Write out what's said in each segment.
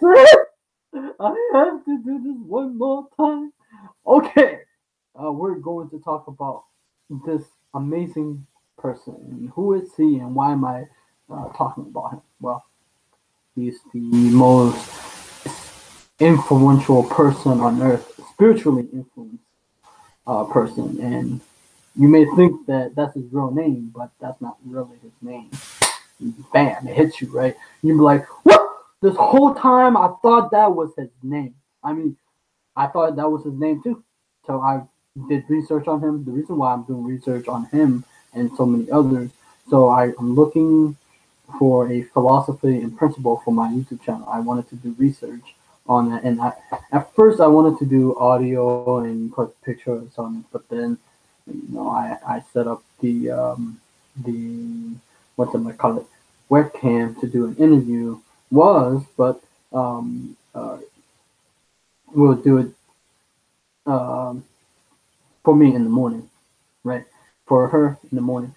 it. I have to do this one more time. Okay. We're going to talk about this amazing person. Who is he and why am I talking about him? Well, he's the most influential person on earth, spiritually influenced person. And you may think that that's his real name, but that's not really his name. Bam, it hits you, right? You'd be like, what? This whole time I thought that was his name. I mean, I thought that was his name too. So I did research on him. The reason why I'm doing research on him and so many others, so I'm looking for a philosophy and principle for my YouTube channel. I wanted to do research on it, and at first I wanted to do audio and put pictures on it, but then I set up the what do I call it, webcam to do an interview but we'll do it um, for me in the morning, right? For her in the morning.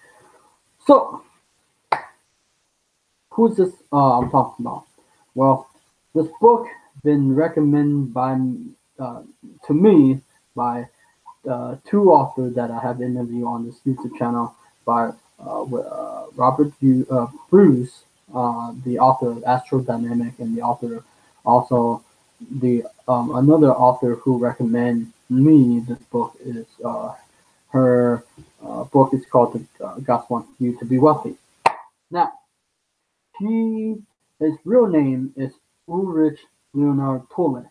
So who's this I'm talking about? Well, this book been recommended by uh, to me by two authors that I have interviewed on this YouTube channel by Robert Bruce, the author of Astrodynamic, and the author also the another author who recommended me this book is her book is called God Wants You to Be Wealthy. Now, his real name is Ulrich Leonard Tolle,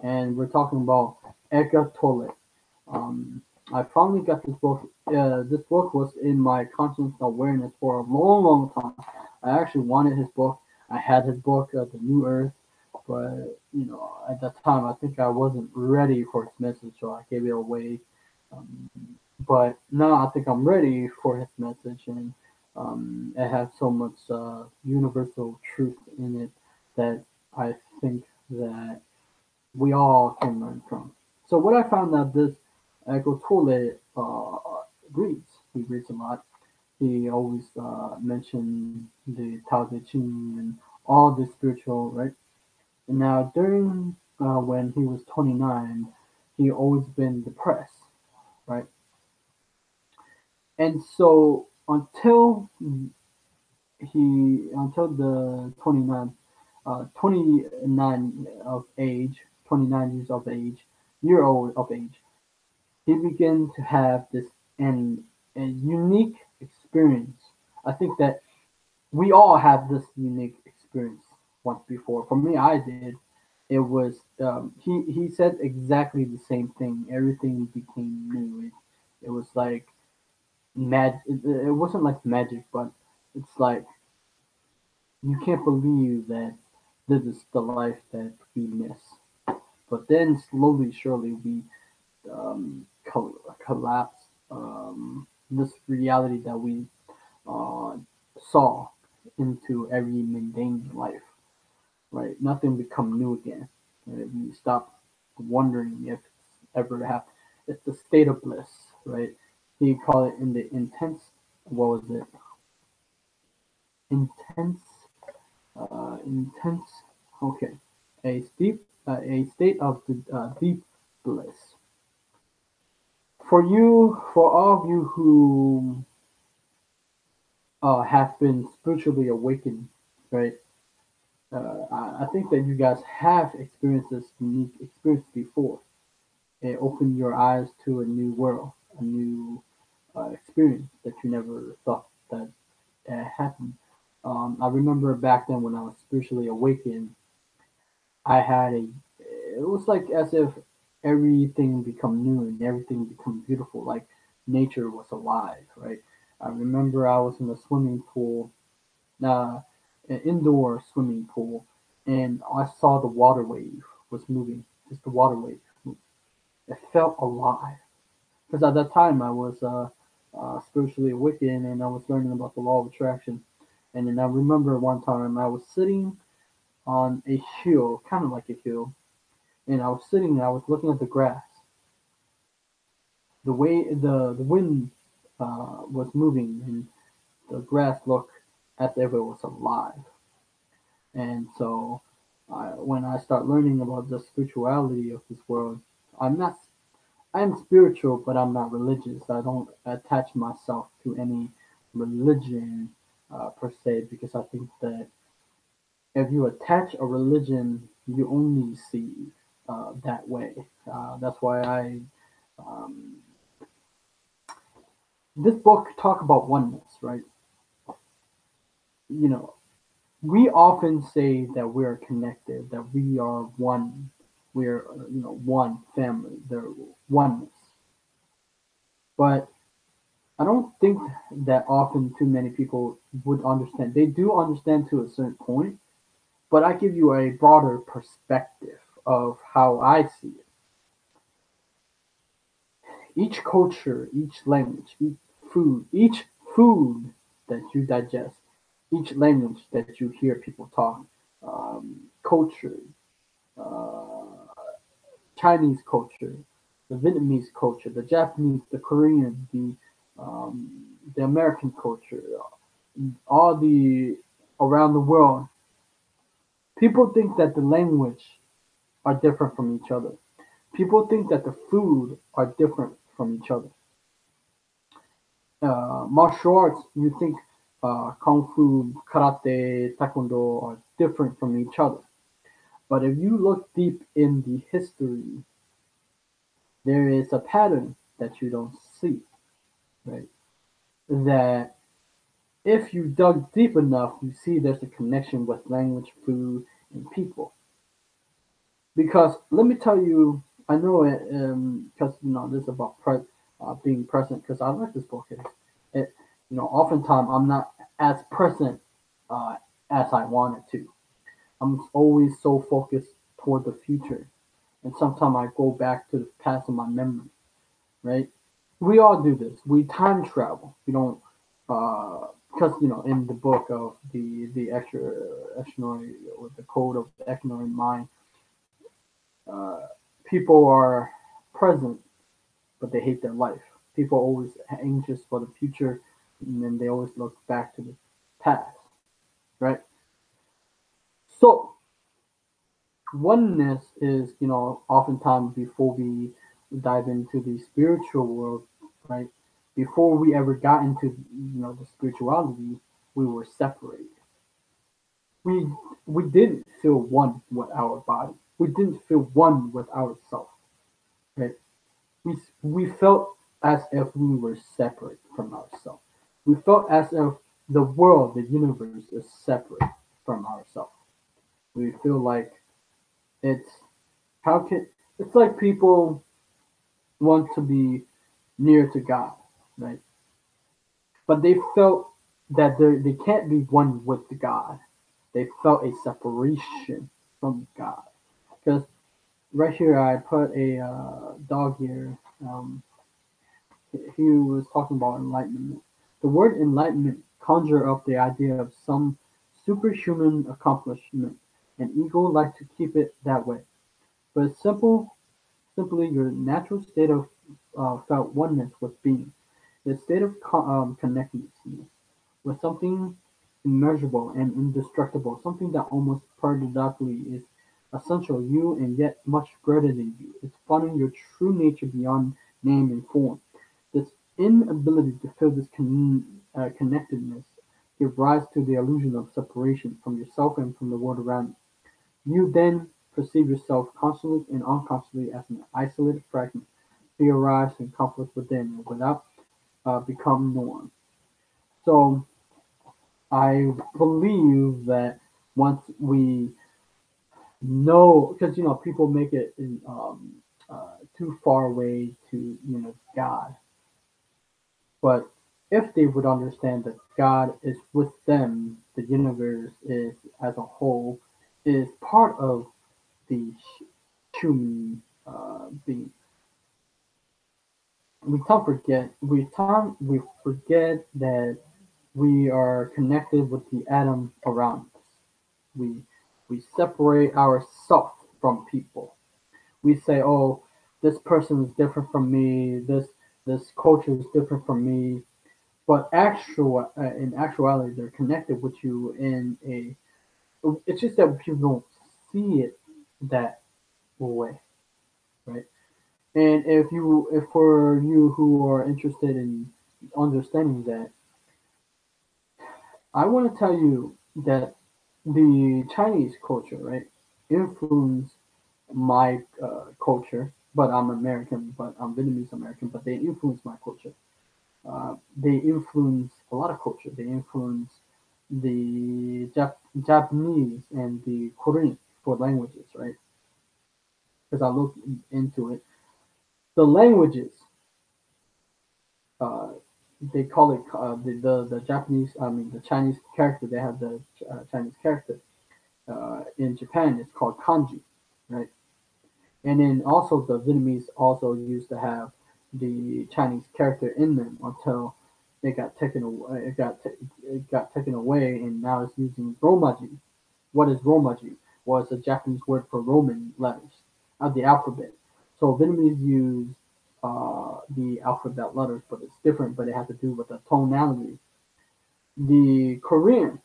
and we're talking about Eckhart Tolle. I finally got this book. This book was in my conscious awareness for a long, long time. I actually wanted his book. I had his book, The New Earth, but at that time, I think I wasn't ready for his message, so I gave it away. Um, but now I think I'm ready for his message, and it has so much universal truth in it that I think that we all can learn from. So what I found out this Eckhart Tolle reads. He reads a lot. He always mentioned the Tao Te Ching and all the spiritual, right? And now during when he was 29, he always been depressed, right? And so until the 29 of age, 29 years of age, year old of age, he began to have this and a unique experience. I think that we all have this unique experience once before. For me, I did. It was he said exactly the same thing. Everything became new. It was like it wasn't like magic, but it's like you can't believe that this is the life that we miss. But then slowly, surely, we collapse this reality that we uh, saw into every mundane life, right? Nothing become new again. Right? We stop wondering if it's ever happened. It's the state of bliss, right? He called it in the intense. What was it? Intense. Intense. Okay, a state of the deep bliss. For all of you who have been spiritually awakened, right? I think that you guys have experienced this unique experience before. It opened your eyes to a new world, a new experience that you never thought that happened. I remember back then when I was spiritually awakened, I had a. It was like as if everything become new and everything become beautiful, like nature was alive, right? I remember I was in a swimming pool, uh, an indoor swimming pool, and I saw the water wave was moving. Just the water wave. It felt alive because at that time I was spiritually awakened and I was learning about the law of attraction. And then I remember one time I was sitting on a hill, kind of like a hill, and I was sitting and I was looking at the grass. The wind was moving and the grass looked as if it was alive. And so When I start learning about the spirituality of this world, I'm not. I'm spiritual, but I'm not religious. I don't attach myself to any religion per se, because I think that if you attach a religion, you only see that way. That's why um, this book talk about oneness, right? You know, we often say that we're connected, that we are one, we're one family, the oneness. But I don't think that often too many people would understand. They do understand to a certain point, but I give you a broader perspective of how I see it. Each culture, each language, each food that you digest, each language that you hear people talk, culture, uh, Chinese culture, the Vietnamese culture, the Japanese, the Korean, the American culture, all the around the world, people think that the language are different from each other. People think that the food are different from each other. Martial arts, you think kung fu, karate, taekwondo are different from each other. But if you look deep in the history, there is a pattern that you don't see, right? That if you dug deep enough, you see there's a connection with language, food, and people. Because let me tell you, I know it because this is about being present. Because I like this book. Oftentimes I'm not as present uh, as I wanted to. I'm always so focused toward the future, and sometimes I go back to the past in my memory. Right? We all do this. We time travel. We don't because in the book of the extraordinary or the code of the extraordinary mind, uh, people are present, but they hate their life. People are always anxious for the future, and then they always look back to the past, right? So oneness is, oftentimes before we dive into the spiritual world, right? Before we ever got into, the spirituality, we were separated. We we didn't feel one with our body. We didn't feel one with ourselves, right? We felt as if we were separate from ourselves. We felt as if the world, the universe, is separate from ourselves. We feel like it's how can it's like people want to be near to God, right? But they felt that they can't be one with God. They felt a separation from God. Because right here, I put a dog here. He was talking about enlightenment. The word enlightenment conjure up the idea of some superhuman accomplishment, and ego like to keep it that way. But it's simply your natural state of felt oneness with being, the state of connectedness with something immeasurable and indestructible, something that almost paradoxically is essential you and yet much greater than you. It's finding your true nature beyond name and form. This inability to feel this connectedness give rise to the illusion of separation from yourself and from the world around you. You then perceive yourself consciously and unconsciously as an isolated fragment, theorized in conflict within and without become norm. So I believe that once we know, because people make it too far away to God, but if they would understand that God is with them, the universe is as a whole is part of the human being. We that we are connected with the atom around us. We we separate ourselves from people. We say, "Oh, this person is different from me. This culture is different from me." But in actuality, they're connected with you in a. It's just that people don't see it that way, right? And if for you who are interested in understanding that, I want to tell you that the Chinese culture, right, influenced my culture. But I'm American, but I'm Vietnamese American, but they influence my culture. They influence a lot of culture. They influence the Japanese and the Korean for languages, right? Because I looked into it. The languages, uh, they call it the Japanese, I mean the Chinese character. They have the Chinese character. In Japan, it's called kanji, right? And then also the Vietnamese also used to have the Chinese character in them until it got taken away. It got taken away, and now it's using Romaji. What is Romaji? Well, it's a Japanese word for Roman letters of the alphabet. So Vietnamese use the alphabet letters, but it's different. But it has to do with the tonality. The Korean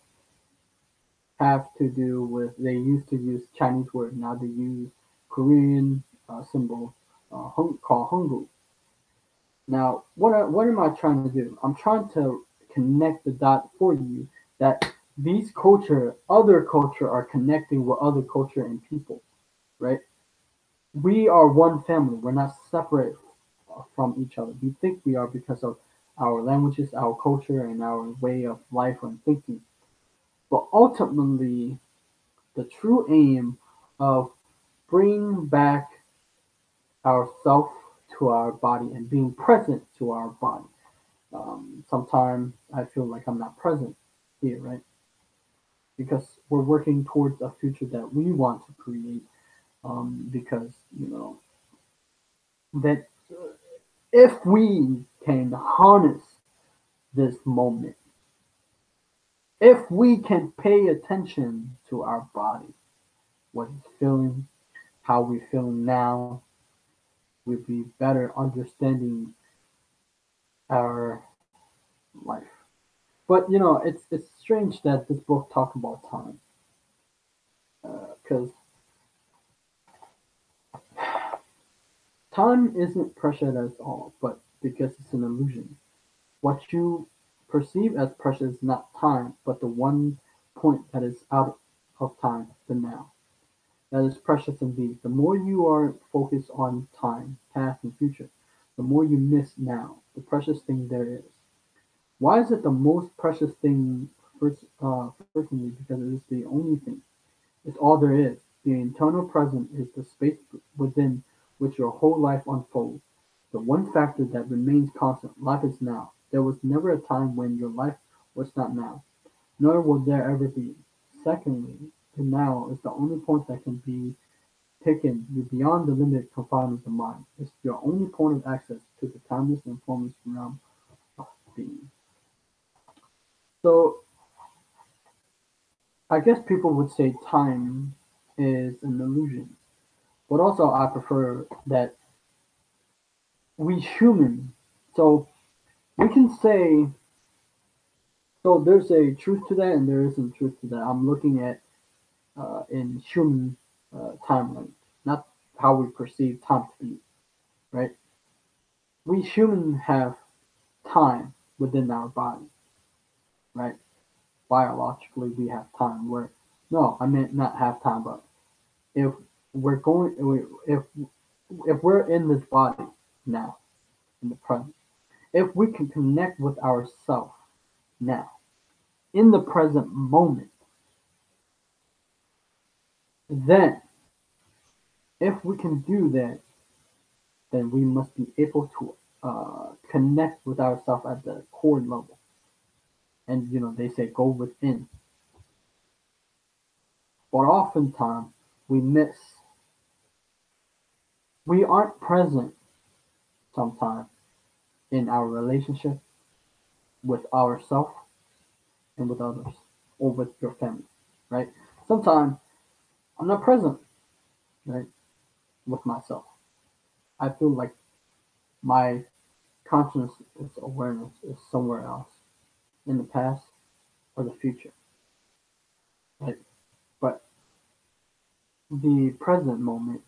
have to do with they used to use Chinese word. Now they use Korean symbol called Hangul. Now, what am I trying to do? I'm trying to connect the dot for you that these other culture are connecting with other culture and people, right? We are one family. We're not separate from each other. We think we are because of our languages, our culture, and our way of life and thinking. But ultimately, the true aim of bringing back ourself to our body and being present to our body. Sometimes I feel like I'm not present here, right? Because we're working towards a future that we want to create. Because that if we can harness this moment, if we can pay attention to our body, what it's feeling, how we're feeling now, we'll be better understanding our life. But it's strange that this book talks about time, because time isn't precious at all, but because it's an illusion. What you perceive as precious is not time, but the one point that is out of time, the now. That is precious indeed. The more you are focused on time, past, and future, the more you miss now, the precious thing there is. Why is it the most precious thing? Personally, because it is the only thing. It's all there is. The eternal present is the space within which your whole life unfolds. The one factor that remains constant. Life is now. There was never a time when your life was not now, nor will there ever be. Secondly, the now is the only point that can be taken you beyond the limited confines of the mind. It's your only point of access to the timeless and formless realm of being. So I guess people would say time is an illusion. But also I prefer that we human, so we can say, so there's a truth to that and there isn't truth to that. I'm looking at in human timeline, not how we perceive time to be, right? We human have time within our body, right? Biologically we have time where, no, I meant not have time, but if we're going, if we're in this body now, in the present, if we can connect with ourself now, in the present moment, then if we can do that, then we must be able to connect with ourselves at the core level. And they say go within, but oftentimes we miss. We aren't present sometimes in our relationship with ourselves and with others, or with your family, right? Sometimes I'm not present, right, with myself. I feel like my consciousness awareness is somewhere else in the past or the future, right? But the present moment,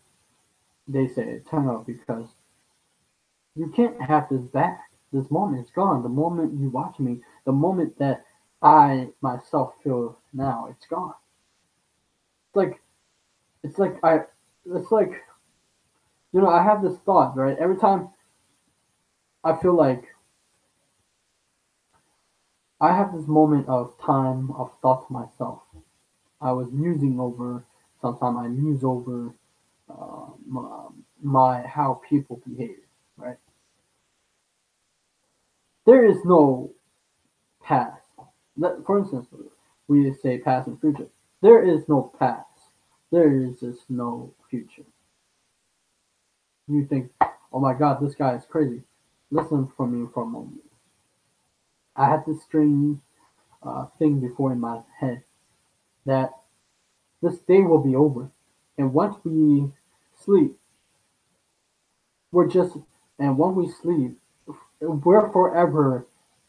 they say eternal because you can't have this back. This moment is gone. The moment you watch me, the moment that I myself feel now, it's gone. It's like it's like I it's like I have this thought, right? Every time I feel like I have this moment of time of thought to myself. I was musing over. Sometimes I muse over my how people behave. Right? There is no past. For instance, we say past and future. There is no past. There is just no future. You think, oh my God, this guy is crazy. Listen for me for a moment. I had this strange thing before in my head that this day will be over, and once we sleep, we're just, and when we sleep, we're forever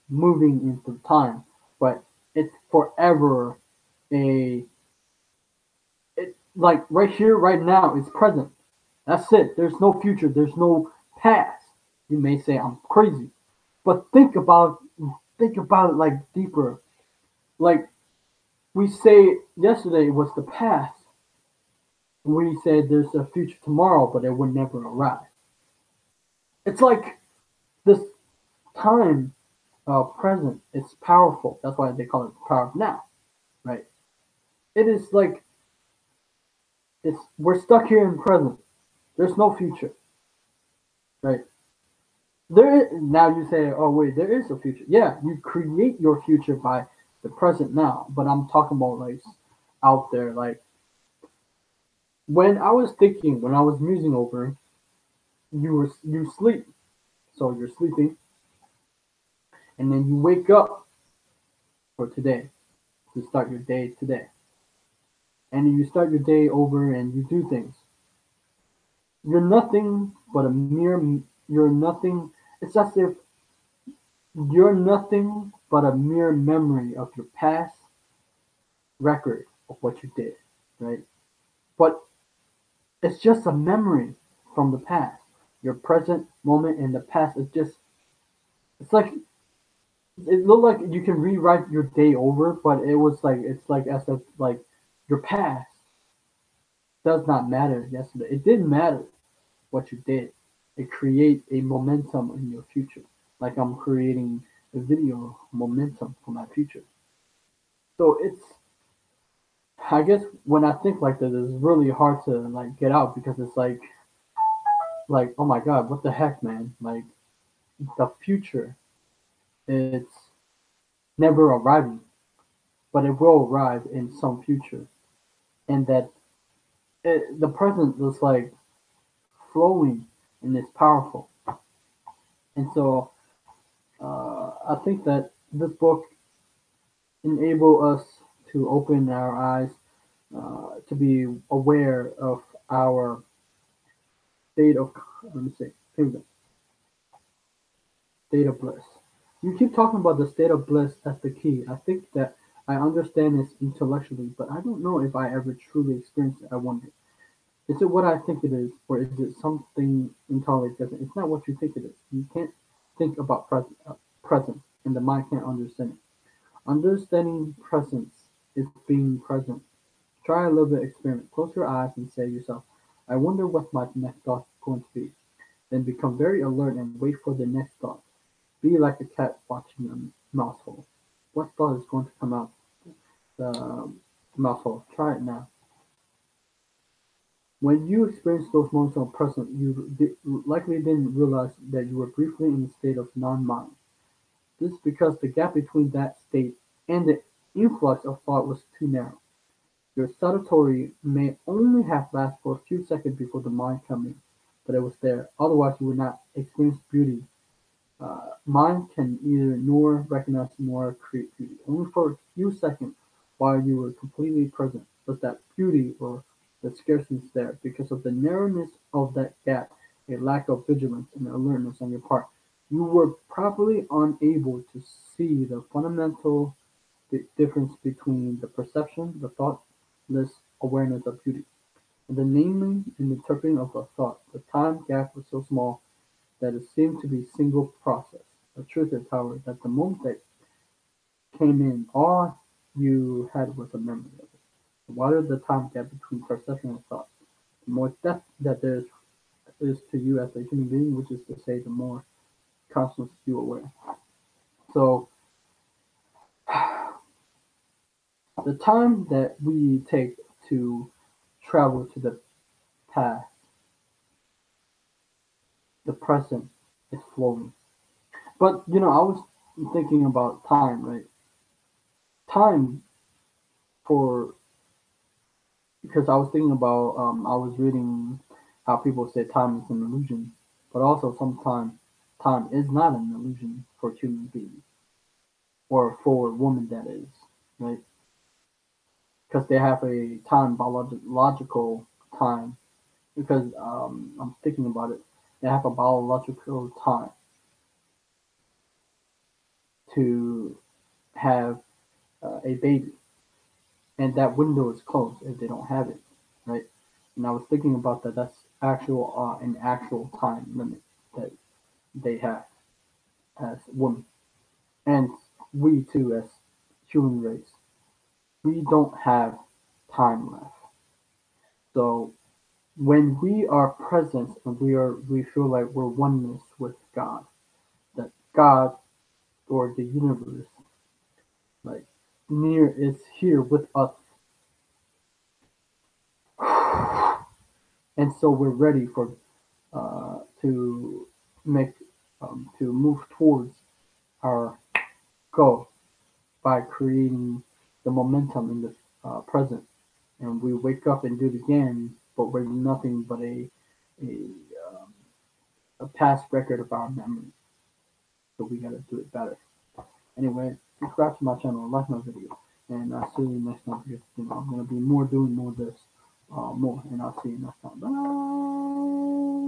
moving into time, but it's forever a like right here, right now, it's present. That's it. There's no future. There's no past. You may say I'm crazy, but think about it like deeper. Like we say yesterday was the past. We said there's a future tomorrow, but it would never arrive. It's like this time present. It's powerful. That's why they call it the power of now, right? It is like it's we're stuck here in present. There's no future, right? Now you say, oh wait, there is a future. Yeah, you create your future by the present now. But I'm talking about like out there, like when I was thinking, when I was musing over, you sleep, so you're sleeping, and then you wake up for today to start your day today, and then you start your day over and you do things. You're nothing but a mere. You're nothing. It's as if you're nothing but a mere memory of your past record of what you did, right? But it's just a memory from the past. Your present moment in the past is just, it's like, it looked like you can rewrite your day over, but it's like as if, like, your past does not matter yesterday. It didn't matter what you did. It create a momentum in your future. Like I'm creating a video momentum for my future. So I guess when I think like this, it's really hard to like get out because it's like oh my god, what the heck, man? Like the future, it's never arriving, but it will arrive in some future, and that the present is like flowing and it's powerful. And so I think that this book enable us to open our eyes to be aware of our state of let me say here we go, state of bliss. You keep talking about the state of bliss as the key. I think that I understand this intellectually, but I don't know if I ever truly experienced it. I wonder. Is it what I think it is, or is it something entirely different? It's not what you think it is. You can't think about presence, and the mind can't understand it. Understanding presence is being present. Try a little bit experiment. Close your eyes and say to yourself, I wonder what my next thought is going to be. Then become very alert and wait for the next thought. Be like a cat watching a mouse hole. What thought is going to come out the mouse hole? Try it now. When you experience those moments of presence, you likely didn't realize that you were briefly in a state of non-mind. This is because the gap between that state and the influx of thought was too narrow. Your satori may only have lasted for a few seconds before the mind came in, but it was there. Otherwise, you would not experience beauty. Mind can either nor recognize nor create beauty. Only for a few seconds, while you were completely present, was that beauty or the scarcity there. Because of the narrowness of that gap, a lack of vigilance and alertness on your part, you were probably unable to see the fundamental difference between the perception, the thoughtless awareness of beauty. And the naming and interpreting of a thought. The time gap was so small that it seemed to be a single process. The truth is, however, that the moment that came in, all you had was a memory of it. The wider the time gap between perception and thought, the more depth that there is to you as a human being, which is to say, the more consciousness you are aware. So the time that we take to travel to the past, the present is flowing. But I was thinking about time, right? Time for because I was thinking about I was reading how people say time is an illusion, but also sometimes time is not an illusion for human beings or for a woman that is, right? Because they have a time biological time. Because I'm thinking about it, they have a biological time to have a baby, and that window is closed if they don't have it, right? And I was thinking about that. That's actual an actual time limit that they have as women, and we too as human race. We don't have time left. So when we are present and we feel like we're oneness with God, that God or the universe, like near is here with us, and so we're ready for to make to move towards our goal by creating the momentum in the present, and we wake up and do it again, but we're nothing but a, a past record of our memory. So we got to do it better. Anyway, subscribe to my channel, like my video, and I'll see you next time because I'm gonna be doing more of this, more, and I'll see you next time. Bye.